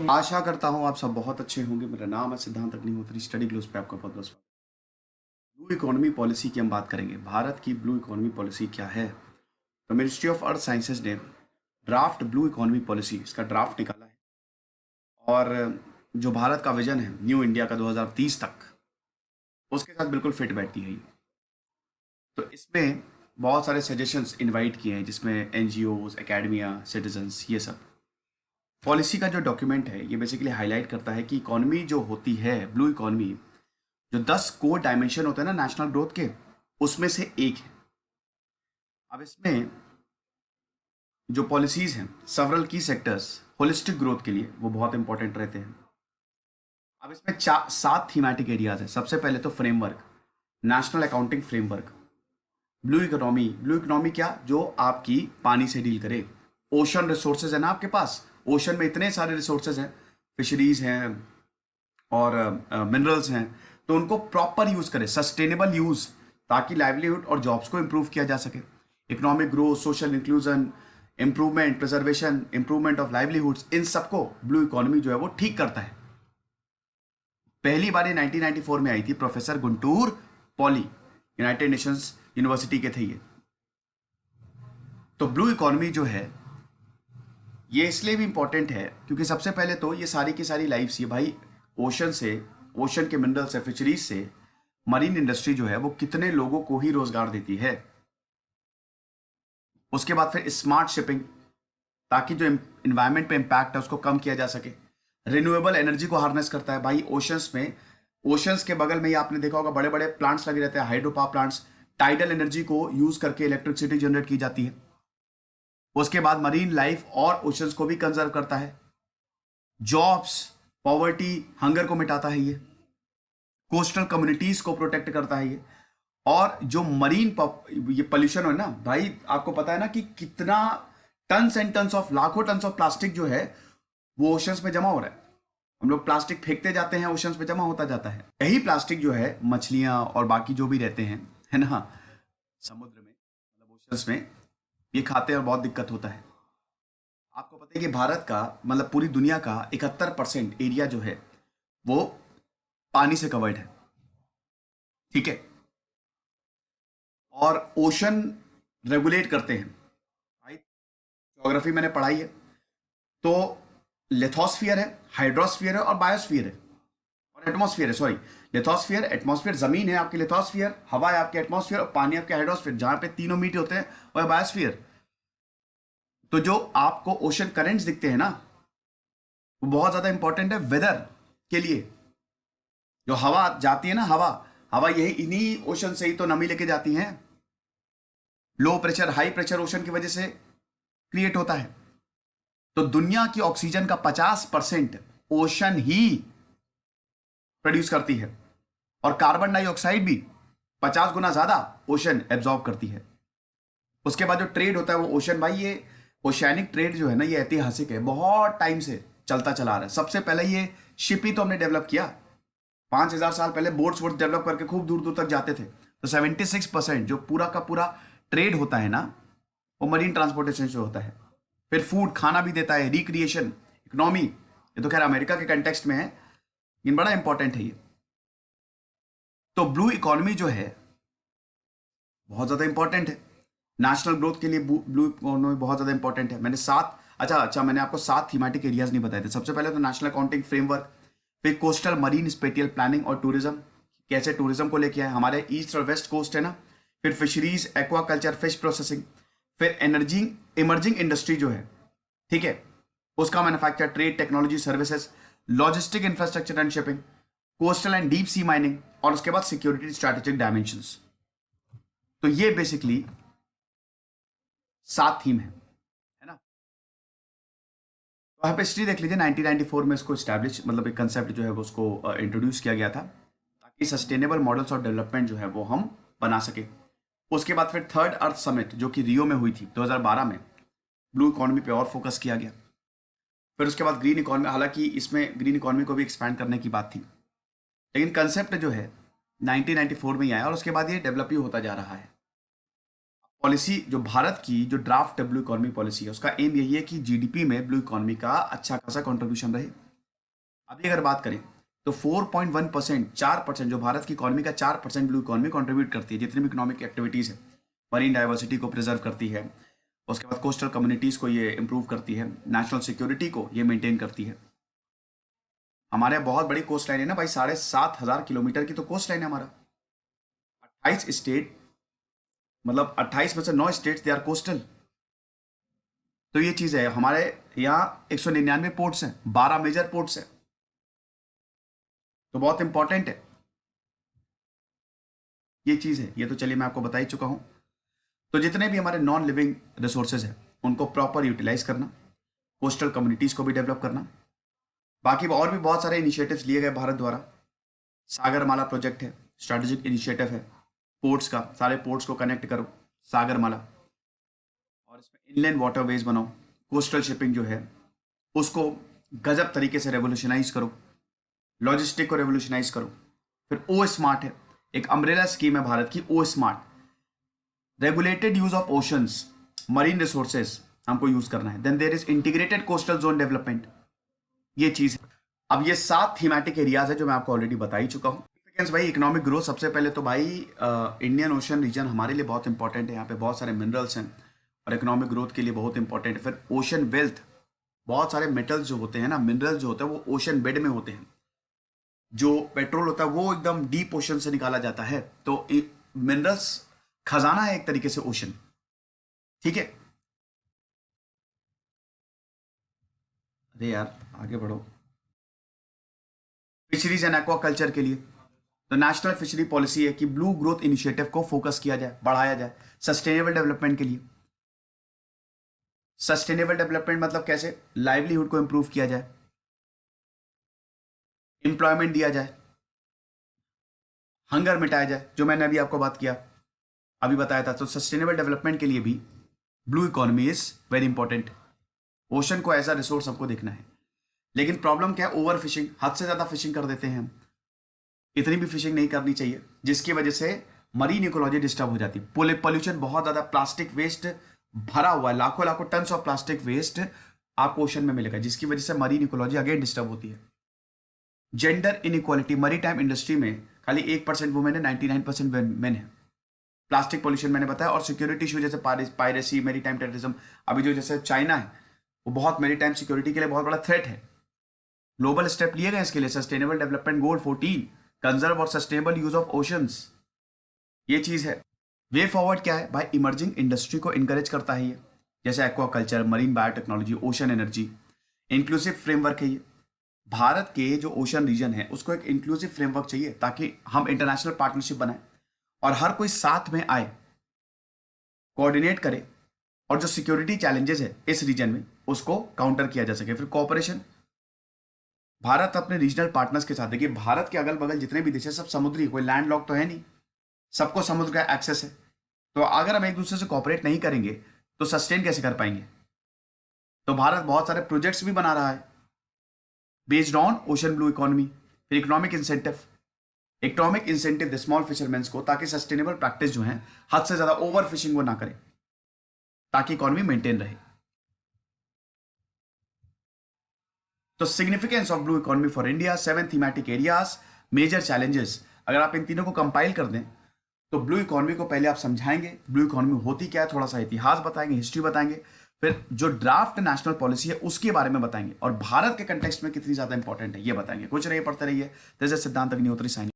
आशा करता हूँ आप सब बहुत अच्छे होंगे। मेरा नाम है सिद्धांत अग्निहोत्री। स्टडी ग्लोस पे आपका बहुत बहुत स्वागत। ब्लू इकोनॉमी पॉलिसी की हम बात करेंगे। भारत की ब्लू इकोनॉमी पॉलिसी क्या है? तो मिनिस्ट्री ऑफ अर्थ साइंसेज ने ड्राफ्ट ब्लू इकोनॉमी पॉलिसी इसका ड्राफ्ट निकाला है, और जो भारत का विजन है न्यू इंडिया का 2030 तक, उसके साथ बिल्कुल फिट बैठती है ये। तो इसमें बहुत सारे सजेशंस इनवाइट किए हैं, जिसमें एनजीओज, एकेडमिया, सिटीजन्स, ये सब। पॉलिसी का जो डॉक्यूमेंट है ये बेसिकली हाईलाइट करता है कि इकोनॉमी जो होती है, ब्लू इकोनॉमी, जो 10 कोर डायमेंशन होते हैं ना नेशनल ग्रोथ के, उसमें से एक है। अब इसमें जो पॉलिसीज हैं, सेवरल की सेक्टर्स होलिस्टिक ग्रोथ के लिए वो बहुत इंपॉर्टेंट रहते हैं। अब इसमें 7 थीमेटिक एरियाज है। सबसे पहले तो framework, national accounting framework. Blue economy क्या? जो आपकी पानी से डील करे। ओशन रिसोर्सेज है ना आपके पास, ओशन में इतने सारे रिसोर्सेज हैं, फिशरीज हैं और मिनरल्स हैं, तो उनको प्रॉपर यूज करें, सस्टेनेबल यूज, ताकि लाइवलीहुड और जॉब्स को इंप्रूव किया जा सके। Economic growth, social inclusion, improvement, preservation, improvement of livelihoods, इन सबको ब्लू इकोनॉमी जो है वो ठीक करता है। पहली बार ये 1994 में आई थी। Professor Guntur poly United Nations university के थे ये। तो ब्लू इकोनॉमी जो है ये इसलिए भी इंपॉर्टेंट है क्योंकि सबसे पहले तो ये सारी की सारी लाइफ्स, ये भाई ओशन से, ओशन के मिनरल से, फिशरीज से, मरीन इंडस्ट्री जो है वो कितने लोगों को ही रोजगार देती है। उसके बाद फिर स्मार्ट शिपिंग, ताकि जो इन्वायरमेंट पे इंपैक्ट है उसको कम किया जा सके। रिन्यूएबल एनर्जी को हार्नेस करता है भाई। ओशंस में, ओशंस के बगल में ही आपने देखा होगा बड़े बड़े प्लांट्स लगे रहते हैं, hydro power plants. Tidal energy को यूज करके इलेक्ट्रिसिटी जनरेट की जाती है। उसके बाद मरीन लाइफ और ओशंस को भी कंजर्व करता है। जॉब्स, पॉवर्टी, हंगर को मिटाता है ये। कोस्टल कम्युनिटीज को प्रोटेक्ट करता है ये। और जो मरीन ये पोल्यूशन है ना भाई, आपको पता है ना कि कितना टन्स एंड टन्स ऑफ, लाखों टन्स ऑफ प्लास्टिक जो है वो ओशंस में जमा हो रहा है। हम लोग प्लास्टिक फेंकते जाते हैं, ओशंस में जमा होता जाता है। यही प्लास्टिक जो है मछलियां और बाकी जो भी रहते हैं, है ना, समुद्र में, मतलब ओशंस में, ये खाते हैं और बहुत दिक्कत होता है। आपको पता है कि भारत का, मतलब पूरी दुनिया का 71% एरिया जो है वो पानी से कवर्ड है, ठीक है। और ओशन रेगुलेट करते हैं भाई। ज्योग्राफी मैंने पढ़ाई है, तो लिथोस्फियर है, हाइड्रोस्फियर है और बायोस्फियर है, और एटमॉस्फियर है, सॉरी। लिथोस्फियर, एटमॉस्फियर जमीन है आपकी, लिथोस्फियर हवा है आपके, एटमॉस्फियर और पानी आपके हाइड्रोस्फियर, जहां पे तीनों मीट होते हैं वह बायोस्फियर। तो जो आपको ओशन करेंट्स दिखते हैं ना, वो बहुत ज्यादा इंपॉर्टेंट है वेदर के लिए। जो हवा जाती है ना, हवा हवा यही इन्हीं ओशन से ही तो नमी लेके जाती हैं। Low pressure, high pressure ocean की वजह से क्रिएट होता है। तो दुनिया की ऑक्सीजन का 50% ओशन ही प्रोड्यूस करती है, और कार्बन डाइऑक्साइड भी 50 गुना ज्यादा ओशन एब्जॉर्ब करती है। उसके बाद जो ट्रेड होता है वो ओशन, भाई ये ओशियानिक ट्रेड जो है ना, ये ऐतिहासिक है, बहुत टाइम से चलता चला आ रहा है। सबसे पहले ये शिप ही तो हमने डेवलप किया। 5000 साल पहले बोट्स वोट्स डेवलप करके खूब दूर दूर तक जाते थे। तो 76% जो पूरा का पूरा ट्रेड होता है ना, वो मरीन ट्रांसपोर्टेशन से होता है। फिर फूड, खाना भी देता है, रिक्रिएशन, इकोनॉमी। ये तो खैर अमेरिका के कंटेक्स्ट में है, लेकिन बड़ा इंपॉर्टेंट है ये। तो ब्लू इकोनॉमी जो है बहुत ज्यादा इंपॉर्टेंट है नेशनल ग्रोथ के लिए। ब्लू इकोनॉमी बहुत ज्यादा इंपॉर्टेंट है। मैंने सात, अच्छा मैंने आपको 7 थीमेटिक एरियाज नहीं बताए थे। सबसे पहले तो नेशनल अकाउंटिंग फ्रेमवर्क, फिर कोस्टल मरीन स्पेटियल प्लानिंग और टूरिज्म, कैसे टूरिज्म को लेके आए, हमारे ईस्ट और वेस्ट कोस्ट है ना। फिर फिशरीज, एक्वाकल्चर, फिश प्रोसेसिंग। फिर एनर्जी, इमर्जिंग इंडस्ट्री जो है, ठीक है, उसका manufacture, trade, technology, services, logistic infrastructure and shipping, coastal and deep sea mining, और उसके बाद सिक्योरिटी, स्ट्रेटेजिक डायमेंशंस। तो ये बेसिकली 7 थीम है ना। तो आप हिस्ट्री देख लीजिए। 1994 में इसको स्टैब्लिश, मतलब एक कंसेप्ट जो है वो उसको इंट्रोड्यूस किया गया था, ताकि सस्टेनेबल मॉडल्स और डेवलपमेंट जो है वो हम बना सके। उसके बाद फिर थर्ड अर्थ समिट जो कि रियो में हुई थी 2012 में, ब्लू इकोनॉमी पे और फोकस किया गया। फिर उसके बाद ग्रीन इकोनॉमी, हालांकि इसमें ग्रीन इकोनॉमी को भी एक्सपैंड करने की बात थी, लेकिन कंसेप्ट जो है 1994 में ही आया, और उसके बाद ये डेवलप ही होता जा रहा है। पॉलिसी जो भारत की, जो ड्राफ्ट ब्लू इकोनॉमी पॉलिसी है, उसका एम यही है कि जीडीपी में ब्लू इकोनॉमी का अच्छा खासा कंट्रीब्यूशन रहे। अभी अगर बात करें तो 4.1%, 4% जो भारत की इकोनॉमी का 4% ब्लू इकोनॉमी कंट्रीब्यूट करती है, जितनी भी इकोनॉमिक एक्टिविटीज है, मरीन डाइवर्सिटी को प्रिजर्व करती है, उसके बाद कोस्टल कम्युनिटीज को ये इंप्रूव करती है, नेशनल सिक्योरिटी को ये मेंटेन करती है। हमारे यहाँ बहुत बड़ी कोस्ट लाइन है ना भाई, 7,500 किलोमीटर की तो कोस्ट लाइन है हमारा। 28 स्टेट, मतलब 28 में से 9 स्टेट्स दे आर कोस्टल। तो ये चीज है, हमारे यहाँ 199 पोर्ट्स हैं, 12 मेजर पोर्ट्स हैं, तो बहुत इंपॉर्टेंट है ये चीज है। ये तो चलिए मैं आपको बता ही चुका हूं। तो जितने भी हमारे नॉन लिविंग रिसोर्सेज हैं उनको प्रॉपर यूटिलाइज करना, कोस्टल कम्युनिटीज को भी डेवलप करना। बाकी और भी बहुत सारे इनिशिएटिव्स लिए गए भारत द्वारा। सागरमाला प्रोजेक्ट है, स्ट्रैटेजिक इनिशिएटिव है पोर्ट्स का, सारे पोर्ट्स को कनेक्ट करो सागरमाला, और इसमें इनलैंड वाटरवेज बनाओ, कोस्टल शिपिंग जो है उसको गजब तरीके से रेवोल्यूशनाइज करो, लॉजिस्टिक को रेवोल्यूशनाइज करो। फिर ओ स्मार्ट है, एक अम्ब्रेला स्कीम है भारत की, O smart, regulated use of oceans, marine resources हमको यूज करना है। Then there is integrated coastal zone development, ये चीज है। अब ये 7 थीमेटिक एरियाज है जो मैं आपको ऑलरेडी बता ही चुका हूँ। भाई इकोनॉमिक ग्रोथ, सबसे पहले तो भाई इंडियन ओशन रीजन हमारे लिए बहुत इंपॉर्टेंट है, यहाँ पे बहुत सारे मिनरल्स हैं और इकोनॉमिक ग्रोथ के लिए बहुत इंपॉर्टेंट है। फिर ओशन वेल्थ, बहुत सारे मेटल्स जो होते हैं ना, मिनरल्स जो होते हैं वो ओशन बेड में होते हैं। जो पेट्रोल होता है वो एकदम डीप ओशन से निकाला जाता है, तो मिनरल्स खजाना है एक तरीके से ओशन, ठीक है। अरे यार आगे बढ़ो। फिशरीज एंड एक्वाकल्चर के लिए तो नेशनल फिशरी पॉलिसी है कि ब्लू ग्रोथ इनिशिएटिव को फोकस किया जाए, बढ़ाया जाए सस्टेनेबल डेवलपमेंट के लिए। सस्टेनेबल डेवलपमेंट मतलब कैसे, लाइवलीहुड को इंप्रूव किया जाए, एम्प्लॉयमेंट दिया जाए, हंगर मिटाया जाए, जो मैंने अभी आपको बात किया, अभी बताया था। तो सस्टेनेबल डेवलपमेंट के लिए भी blue economy is very important. Ocean को एज अ रिसोर्स सबको देखना है, लेकिन प्रॉब्लम क्या है, ओवर फिशिंग, हद से ज्यादा फिशिंग कर देते हैं हम। इतनी भी फिशिंग नहीं करनी चाहिए जिसकी वजह से मरीन इकोलॉजी डिस्टर्ब हो जाती है। पोल्यूशन बहुत ज्यादा, प्लास्टिक वेस्ट भरा हुआ है, लाखों लाखों टन्स ऑफ प्लास्टिक वेस्ट आपको ओशन में मिलेगा, जिसकी वजह से मरीन इकोलॉजी अगेन डिस्टर्ब होती है। जेंडर इनइक्वालिटी, मरी टाइम इंडस्ट्री में खाली 1% वुमेन है, 99% मेन है। प्लास्टिक पोल्यूशन मैंने बताया, और सिक्योरिटी इशू जैसे पायरेसी, मेरी टाइम टेररिज्म। अभी जो जैसे चाइना है वो बहुत मेरी टाइम सिक्योरिटी के लिए बहुत बड़ा थ्रेट है। ग्लोबल स्टेप लिए गए इसके लिए, सस्टेनेबल डेवलपमेंट गोल 14, कंजर्व और सस्टेनेबल यूज ऑफ ओशंस, ये चीज है। वे फॉरवर्ड क्या है भाई, इमर्जिंग इंडस्ट्री को इंकरेज करता है ये, जैसे aquaculture, marine biotechnology, ocean energy. Inclusive framework है ये। भारत के जो ओशन रीजन है उसको एक इंक्लूसिव फ्रेमवर्क चाहिए ताकि हम इंटरनेशनल पार्टनरशिप बनाए और हर कोई साथ में आए, कोऑर्डिनेट करे, और जो सिक्योरिटी चैलेंजेस है इस रीजन में उसको काउंटर किया जा सके। फिर कोऑपरेशन, भारत अपने रीजनल पार्टनर्स के साथ, देखिए भारत के अगल बगल जितने भी देश है सब समुद्री, कोई लैंड लॉक तो है नहीं, सबको समुद्र का एक्सेस है। तो अगर हम एक दूसरे से कोऑपरेट नहीं करेंगे तो सस्टेन कैसे कर पाएंगे। तो भारत बहुत सारे प्रोजेक्ट्स भी बना रहा है based on ocean blue economy. फिर economic incentive the small fisherman को, ताकि सस्टेनेबल प्रैक्टिस जो है, हद से ज्यादा ओवर फिशिंग वो ना करें, ताकि इकोनॉमी मेंटेन रहे। तो significance of blue economy for India, 7 thematic areas, major challenges, अगर आप इन तीनों को कंपाइल कर दें तो ब्लू इकोनॉमी को पहले आप समझाएंगे, ब्लू इकोनॉमी होती क्या है, थोड़ा सा इतिहास बताएंगे, हिस्ट्री बताएंगे, फिर जो ड्राफ्ट नेशनल पॉलिसी है उसके बारे में बताएंगे, और भारत के कंटेक्स्ट में कितनी ज्यादा इंपॉर्टेंट है ये बताएंगे। कुछ नहीं, पढ़ते रहिए। दिस इज सिद्धांत अग्निहोत्री साइनिंग।